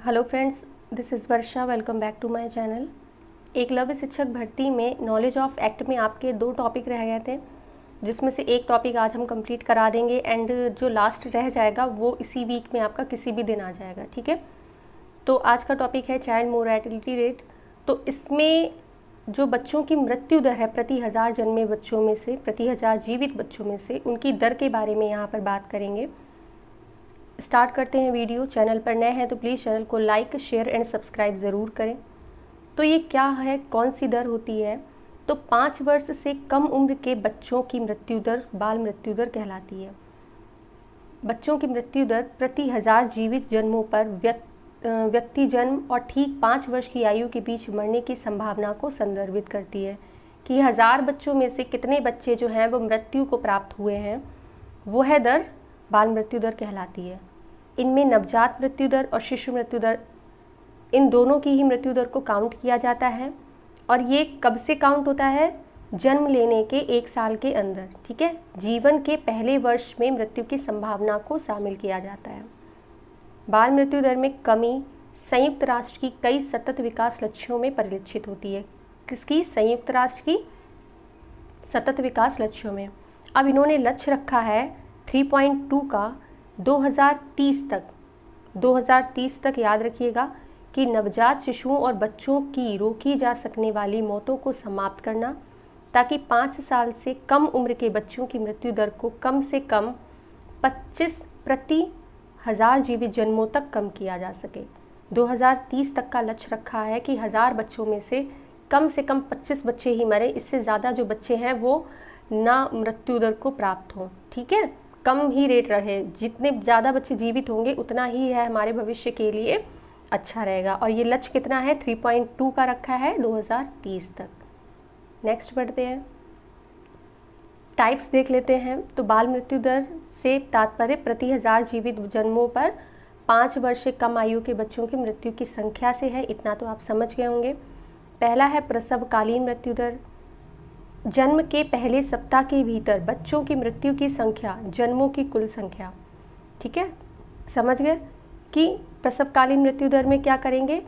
Hello friends, this is Varsha. Welcome back to my channel. Eklavya शिक्षक भर्ती में नॉलेज ऑफ एक्ट में आपके 2 टॉपिक रह गए थे, जिसमें से एक टॉपिक आज हम कंप्लीट करा देंगे एंड जो लास्ट रह जाएगा वो इसी वीक में आपका किसी भी दिन आ जाएगा। ठीक है, तो आज का टॉपिक है चाइल्ड मोर्टेलिटी रेट। तो इसमें जो बच्चों की मृत्यु दर है प्रति 1000 जन्मे बच्चों में से, प्रति 1000 जीवित बच्चों में से, उनकी दर के बारे में यहाँ पर बात करेंगे। स्टार्ट करते हैं वीडियो। चैनल पर नए हैं तो प्लीज़ चैनल को लाइक, शेयर एंड सब्सक्राइब ज़रूर करें। तो ये क्या है, कौन सी दर होती है? तो 5 वर्ष से कम उम्र के बच्चों की मृत्यु दर बाल मृत्यु दर कहलाती है। बच्चों की मृत्यु दर प्रति 1000 जीवित जन्मों पर व्यक्ति जन्म और ठीक 5 वर्ष की आयु के बीच मरने की संभावना को संदर्भित करती है कि 1000 बच्चों में से कितने बच्चे जो हैं वो मृत्यु को प्राप्त हुए हैं, वो है दर बाल मृत्यु दर कहलाती है। इनमें नवजात मृत्यु दर और शिशु मृत्यु दर, इन दोनों की ही मृत्यु दर को काउंट किया जाता है। और ये कब से काउंट होता है? जन्म लेने के 1 साल के अंदर। ठीक है, जीवन के पहले वर्ष में मृत्यु की संभावना को शामिल किया जाता है। बाल मृत्यु दर में कमी संयुक्त राष्ट्र की कई सतत विकास लक्ष्यों में परिलक्षित होती है। किसकी? संयुक्त राष्ट्र की सतत विकास लक्ष्यों में। अब इन्होंने लक्ष्य रखा है 3.2 का 2030 तक याद रखिएगा कि नवजात शिशुओं और बच्चों की रोकी जा सकने वाली मौतों को समाप्त करना, ताकि 5 साल से कम उम्र के बच्चों की मृत्यु दर को कम से कम 25 प्रति 1000 जीवित जन्मों तक कम किया जा सके। 2030 तक का लक्ष्य रखा है कि 1000 बच्चों में से कम 25 बच्चे ही मरे, इससे ज़्यादा जो बच्चे हैं वो ना मृत्यु दर को प्राप्त हों। ठीक है, कम ही रेट रहे। जितने ज़्यादा बच्चे जीवित होंगे उतना ही है हमारे भविष्य के लिए अच्छा रहेगा। और ये लक्ष्य कितना है? 3.2 का रखा है 2030 तक। नेक्स्ट बढ़ते हैं, टाइप्स देख लेते हैं। तो बाल मृत्यु दर से तात्पर्य प्रति 1000 जीवित जन्मों पर 5 वर्ष से कम आयु के बच्चों की मृत्यु की संख्या से है। इतना तो आप समझ गए होंगे। पहला है प्रसवकालीन मृत्यु दर। जन्म के पहले सप्ताह के भीतर बच्चों की मृत्यु की संख्या जन्मों की कुल संख्या। ठीक है, समझ गए कि प्रसवकालीन मृत्यु दर में क्या करेंगे?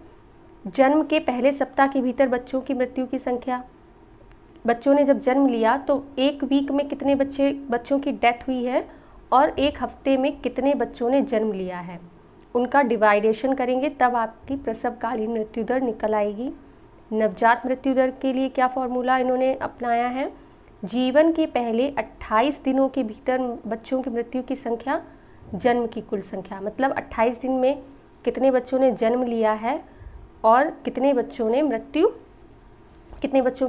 जन्म के पहले सप्ताह के भीतर बच्चों की मृत्यु की संख्या। बच्चों ने जब जन्म लिया तो 1 वीक में कितने बच्चों की डेथ हुई है और 1 हफ्ते में कितने बच्चों ने जन्म लिया है, उनका डिवाइडेशन करेंगे, तब आपकी प्रसवकालीन मृत्यु दर निकल आएगी। नवजात मृत्यु दर के लिए क्या फॉर्मूला इन्होंने अपनाया है? जीवन के पहले 28 दिनों के भीतर बच्चों की मृत्यु की संख्या जन्म की कुल संख्या। मतलब 28 दिन में कितने बच्चों ने जन्म लिया है और कितने बच्चों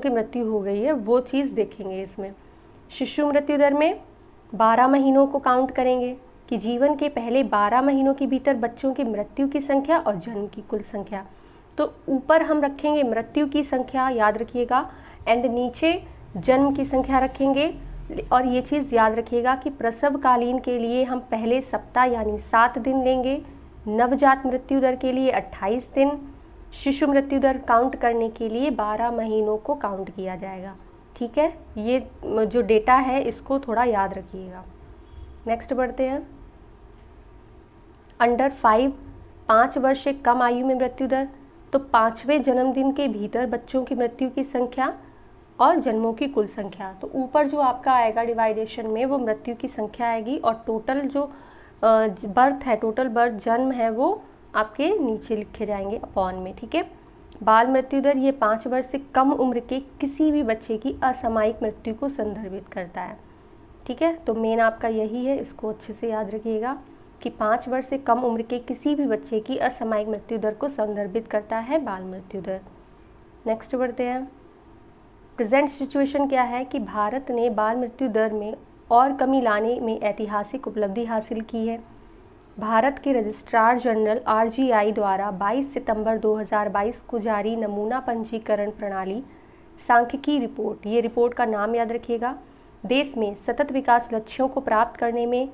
की मृत्यु हो गई है, वो चीज़ देखेंगे इसमें। शिशु मृत्यु दर में 12 महीनों को काउंट करेंगे कि जीवन के पहले 12 महीनों के भीतर बच्चों की मृत्यु की संख्या और जन्म की कुल संख्या। तो ऊपर हम रखेंगे मृत्यु की संख्या, याद रखिएगा, एंड नीचे जन्म की संख्या रखेंगे। और ये चीज़ याद रखिएगा कि प्रसवकालीन के लिए हम पहले सप्ताह यानी 7 दिन लेंगे, नवजात मृत्यु दर के लिए 28 दिन, शिशु मृत्यु दर काउंट करने के लिए 12 महीनों को काउंट किया जाएगा। ठीक है, ये जो डेटा है इसको थोड़ा याद रखिएगा। नेक्स्ट बढ़ते हैं, अंडर 5 वर्ष से कम आयु में मृत्यु दर। तो 5वें जन्मदिन के भीतर बच्चों की मृत्यु की संख्या और जन्मों की कुल संख्या। तो ऊपर जो आपका आएगा डिवाइडेशन में वो मृत्यु की संख्या आएगी और टोटल जो बर्थ है, टोटल बर्थ जन्म है, वो आपके नीचे लिखे जाएंगे अपॉन में। ठीक है, बाल मृत्यु दर ये 5 वर्ष से कम उम्र के किसी भी बच्चे की असामयिक मृत्यु को संदर्भित करता है। ठीक है, तो मेन आपका यही है, इसको अच्छे से याद रखिएगा कि 5 वर्ष से कम उम्र के किसी भी बच्चे की असामयिक मृत्यु दर को संदर्भित करता है बाल मृत्यु दर। नेक्स्ट बढ़ते हैं, प्रेजेंट सिचुएशन क्या है कि भारत ने बाल मृत्यु दर में और कमी लाने में ऐतिहासिक उपलब्धि हासिल की है। भारत के रजिस्ट्रार जनरल RGI द्वारा 22 सितंबर 2022 को जारी नमूना पंजीकरण प्रणाली सांख्यिकी रिपोर्ट, ये रिपोर्ट का नाम याद रखिएगा, देश में सतत विकास लक्ष्यों को प्राप्त करने में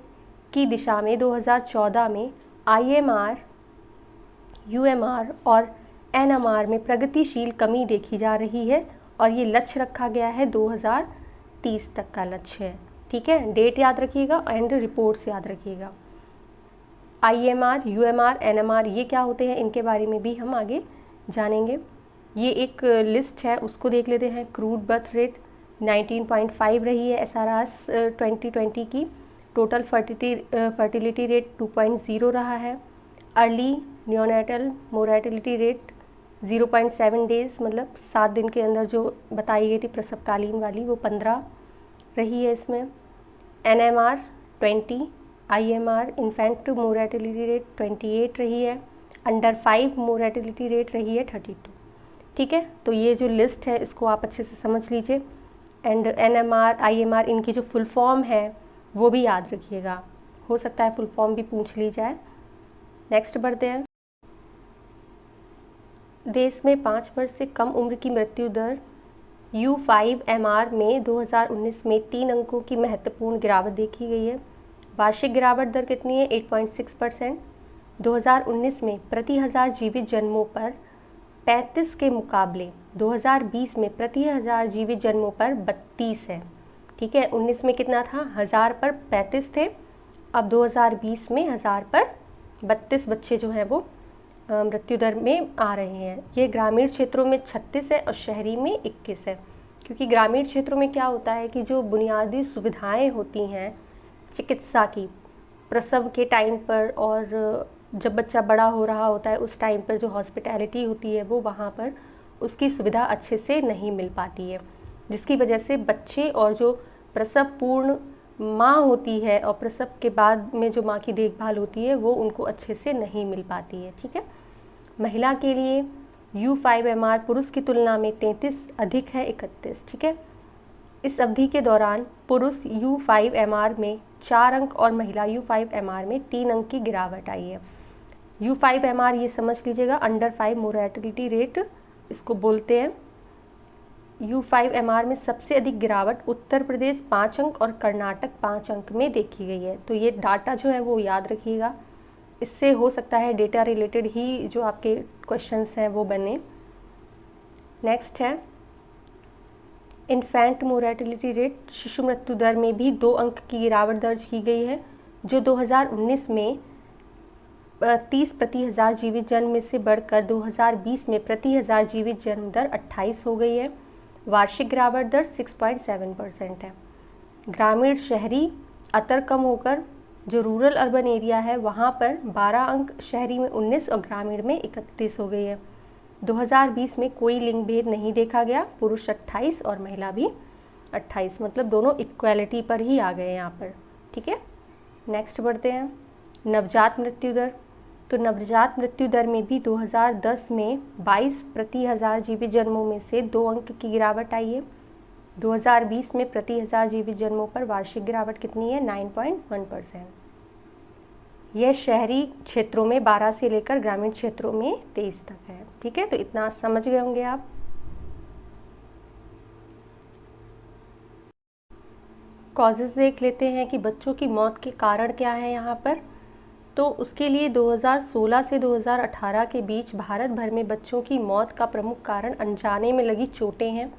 की दिशा में 2014 में IMR, UMR और NMR में प्रगतिशील कमी देखी जा रही है और ये लक्ष्य रखा गया है 2030 तक का लक्ष्य है। ठीक है, डेट याद रखिएगा एंड रिपोर्ट्स याद रखिएगा। IMR, UMR, NMR ये क्या होते हैं, इनके बारे में भी हम आगे जानेंगे। ये एक लिस्ट है, उसको देख लेते हैं। क्रूड बर्थ रेट 19.5 रही है SRS 2020 की। टोटल फर्टिलिटी रेट 2.0 रहा है। Early neonatal mortality rate 0.7 days, मतलब 7 दिन के अंदर जो बताई गई थी प्रसवकालीन वाली, वो 15 रही है इसमें। NMR 20, IMR infant mortality rate 28 रही है। अंडर 5 मोर्टेलिटी रेट रही है 32। ठीक है, तो ये जो लिस्ट है इसको आप अच्छे से समझ लीजिए। एंड NMR, IMR इनकी जो फुल फॉर्म है वो भी याद रखिएगा, हो सकता है फुल फॉर्म भी पूछ ली जाए। नेक्स्ट बढ़ते हैं। देश में 5 वर्ष से कम उम्र की मृत्यु दर U5MR में 2019 में 3 अंकों की महत्वपूर्ण गिरावट देखी गई है। वार्षिक गिरावट दर कितनी है? 8.6%। 2019 में प्रति 1000 जीवित जन्मों पर 35 के मुकाबले 2020 में प्रति 1000 जीवित जन्मों पर 32 है। ठीक है, 19 में कितना था? 1000 पर 35 थे। अब 2020 में 1000 पर 32 बच्चे जो हैं वो मृत्यु दर में आ रहे हैं। ये ग्रामीण क्षेत्रों में 36 है और शहरी में 21 है। क्योंकि ग्रामीण क्षेत्रों में क्या होता है कि जो बुनियादी सुविधाएं होती हैं चिकित्सा की, प्रसव के टाइम पर और जब बच्चा बड़ा हो रहा होता है उस टाइम पर जो हॉस्पिटैलिटी होती है वो वहाँ पर उसकी सुविधा अच्छे से नहीं मिल पाती है, जिसकी वजह से बच्चे और जो प्रसव पूर्ण माँ होती है और प्रसव के बाद में जो माँ की देखभाल होती है वो उनको अच्छे से नहीं मिल पाती है। ठीक है, महिला के लिए U5MR पुरुष की तुलना में 33 अधिक है 31। ठीक है, इस अवधि के दौरान पुरुष U5MR में 4 अंक और महिला U5MR में 3 अंक की गिरावट आई है। U5MR ये समझ लीजिएगा, अंडर 5 मोर्टेलिटी रेट इसको बोलते हैं। U5MR में सबसे अधिक गिरावट उत्तर प्रदेश 5 अंक और कर्नाटक 5 अंक में देखी गई है। तो ये डाटा जो है वो याद रखिएगा, इससे हो सकता है डेटा रिलेटेड ही जो आपके क्वेश्चंस हैं वो बने। नेक्स्ट है इन्फेंट मोर्टेलिटी रेट, शिशु मृत्यु दर में भी 2 अंक की गिरावट दर्ज की गई है, जो 2019 में 30 प्रति 1000 जीवित जन्म में से बढ़कर 2020 में प्रति 1000 जीवित जन्म दर 28 हो गई है। वार्षिक गिरावट दर 6.7% है। ग्रामीण शहरी अंतर कम होकर जो रूरल अर्बन एरिया है वहाँ पर 12 अंक, शहरी में 19 और ग्रामीण में 31 हो गई है। 2020 में कोई लिंग भेद नहीं देखा गया, पुरुष 28 और महिला भी 28, मतलब दोनों इक्वालिटी पर ही आ गए यहाँ पर। ठीक है, नेक्स्ट बढ़ते हैं। नवजात मृत्यु दर, तो नवजात मृत्यु दर में भी 2010 में 22 प्रति 1000 जीवित जन्मों में से 2 अंक की गिरावट आई है। 2020 में प्रति 1000 जीवित जन्मों पर वार्षिक गिरावट कितनी है? 9.1%। यह शहरी क्षेत्रों में 12 से लेकर ग्रामीण क्षेत्रों में 23 तक है। ठीक है, तो इतना समझ गए होंगे आप। कॉजेज़ देख लेते हैं कि बच्चों की मौत के कारण क्या है यहाँ पर। तो उसके लिए 2016 से 2018 के बीच भारत भर में बच्चों की मौत का प्रमुख कारण अनजाने में लगी चोटें हैं।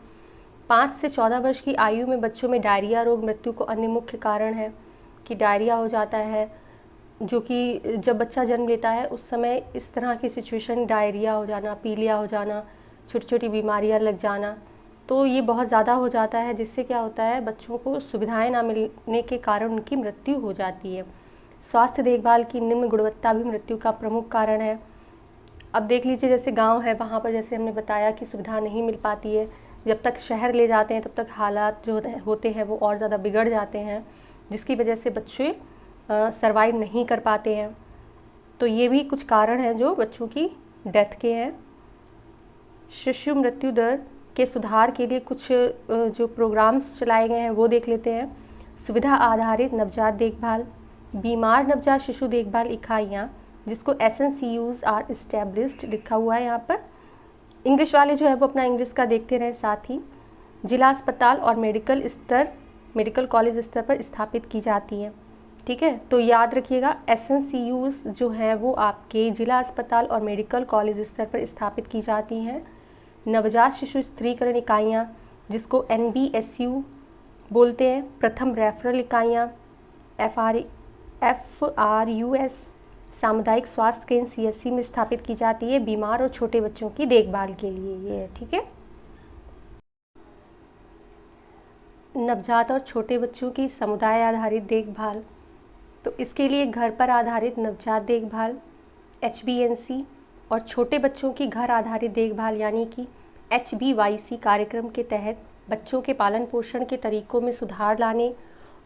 5 से 14 वर्ष की आयु में बच्चों में डायरिया रोग मृत्यु को अन्य मुख्य कारण है कि डायरिया हो जाता है, जो कि जब बच्चा जन्म लेता है उस समय इस तरह की सिचुएशन, डायरिया हो जाना, पीलिया हो जाना, छोटी छोटी बीमारियां लग जाना, तो ये बहुत ज़्यादा हो जाता है, जिससे क्या होता है बच्चों को सुविधाएं ना मिलने के कारण उनकी मृत्यु हो जाती है। स्वास्थ्य देखभाल की निम्न गुणवत्ता भी मृत्यु का प्रमुख कारण है। अब देख लीजिए, जैसे गांव है वहाँ पर जैसे हमने बताया कि सुविधा नहीं मिल पाती है, जब तक शहर ले जाते हैं तब तक हालात जो होते हैं वो और ज़्यादा बिगड़ जाते हैं, जिसकी वजह से बच्चे सरवाइव नहीं कर पाते हैं। तो ये भी कुछ कारण हैं जो बच्चों की डेथ के हैं। शिशु मृत्यु दर के सुधार के लिए कुछ जो प्रोग्राम्स चलाए गए हैं वो देख लेते हैं। सुविधा आधारित नवजात देखभाल, बीमार नवजात शिशु देखभाल इकाइयाँ, जिसको SNCUs आर इस्टेब्लिश्ड लिखा हुआ है यहाँ पर। इंग्लिश वाले जो है वो अपना इंग्लिश का देखते रहें। साथ ही जिला अस्पताल और मेडिकल कॉलेज स्तर पर स्थापित की जाती हैं। ठीक है, तो याद रखिएगा SNCUs जो हैं वो आपके जिला अस्पताल और मेडिकल कॉलेज स्तर पर स्थापित की जाती हैं। नवजात शिशु स्त्रीकरण इकाइयाँ, जिसको NBSU बोलते हैं। प्रथम रेफरल इकाइयाँ FRUS सामुदायिक स्वास्थ्य केंद्र CSC में स्थापित की जाती है बीमार और छोटे बच्चों की देखभाल के लिए। ये है, ठीक है। नवजात और छोटे बच्चों की समुदाय आधारित देखभाल, तो इसके लिए घर पर आधारित नवजात देखभाल HBNC और छोटे बच्चों की घर आधारित देखभाल यानी कि HBYC कार्यक्रम के तहत बच्चों के पालन पोषण के तरीकों में सुधार लाने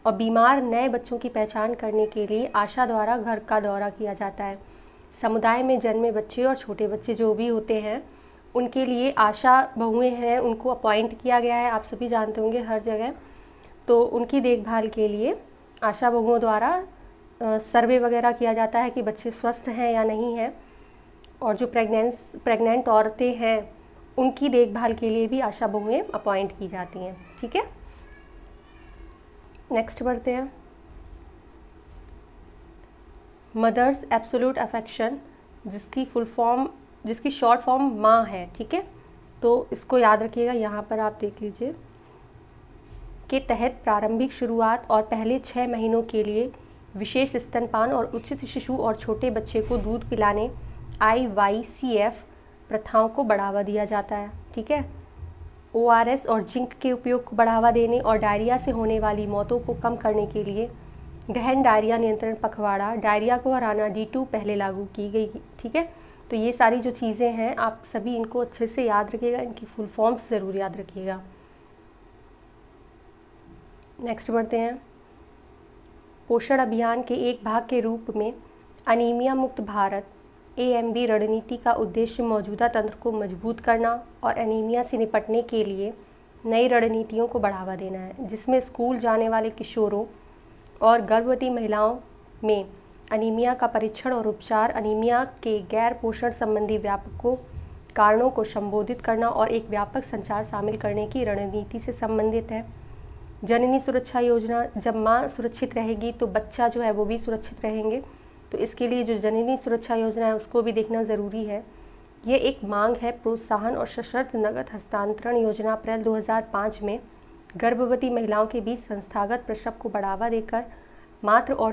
और बीमार नए बच्चों की पहचान करने के लिए आशा द्वारा घर का दौरा किया जाता है। समुदाय में जन्मे बच्चे और छोटे बच्चे जो भी होते हैं उनके लिए आशा बहुएं हैं, उनको अपॉइंट किया गया है, आप सभी जानते होंगे हर जगह। तो उनकी देखभाल के लिए आशा बहुओं द्वारा सर्वे वगैरह किया जाता है कि बच्चे स्वस्थ हैं या नहीं हैं। और जो प्रेग्नेंट औरतें हैं उनकी देखभाल के लिए भी आशा बहुएं अपॉइंट की जाती हैं, ठीक है। नेक्स्ट बढ़ते हैं। मदर्स एब्सोल्यूट अफेक्शन, जिसकी शॉर्ट फॉर्म माँ है, ठीक है। तो इसको याद रखिएगा, यहाँ पर आप देख लीजिए, के तहत प्रारंभिक शुरुआत और पहले 6 महीनों के लिए विशेष स्तनपान और उचित शिशु और छोटे बच्चे को दूध पिलाने IYCF प्रथाओं को बढ़ावा दिया जाता है, ठीक है। ORS और जिंक के उपयोग को बढ़ावा देने और डायरिया से होने वाली मौतों को कम करने के लिए गहन डायरिया नियंत्रण पखवाड़ा, डायरिया को हराना D2 पहले लागू की गई, ठीक है। तो ये सारी जो चीज़ें हैं आप सभी इनको अच्छे से याद रखिएगा, इनकी फुल फॉर्म्स ज़रूर याद रखिएगा। नेक्स्ट बढ़ते हैं। पोषण अभियान के एक भाग के रूप में अनीमिया मुक्त भारत AMB रणनीति का उद्देश्य मौजूदा तंत्र को मजबूत करना और एनीमिया से निपटने के लिए नई रणनीतियों को बढ़ावा देना है, जिसमें स्कूल जाने वाले किशोरों और गर्भवती महिलाओं में अनीमिया का परीक्षण और उपचार, अनीमिया के गैर पोषण संबंधी व्यापकों कारणों को संबोधित करना और एक व्यापक संचार शामिल करने की रणनीति से संबंधित है। जननी सुरक्षा योजना, जब माँ सुरक्षित रहेगी तो बच्चा जो है वो भी सुरक्षित रहेंगे, तो इसके लिए जो जननी सुरक्षा योजना है उसको भी देखना ज़रूरी है। ये एक मांग है प्रोत्साहन और सशर्त नकद हस्तांतरण योजना अप्रैल 2005 में गर्भवती महिलाओं के बीच संस्थागत प्रसव को बढ़ावा देकर मातृ और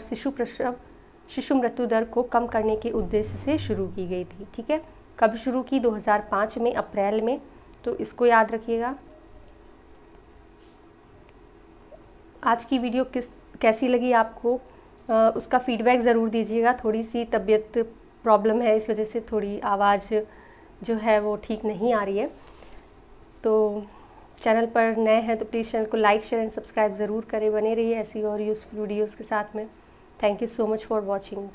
शिशु मृत्यु दर को कम करने के उद्देश्य से शुरू की गई थी, ठीक है। कब शुरू की? 2005 में, अप्रैल में, तो इसको याद रखिएगा। आज की वीडियो कैसी लगी आपको, उसका फीडबैक ज़रूर दीजिएगा। थोड़ी सी तबीयत प्रॉब्लम है, इस वजह से थोड़ी आवाज़ जो है वो ठीक नहीं आ रही है। तो चैनल पर नए हैं तो प्लीज़ चैनल को लाइक, शेयर एंड सब्सक्राइब ज़रूर करें। बने रहिए ऐसी और यूज़फुल वीडियोज़ के साथ में। Thank you so much for watching.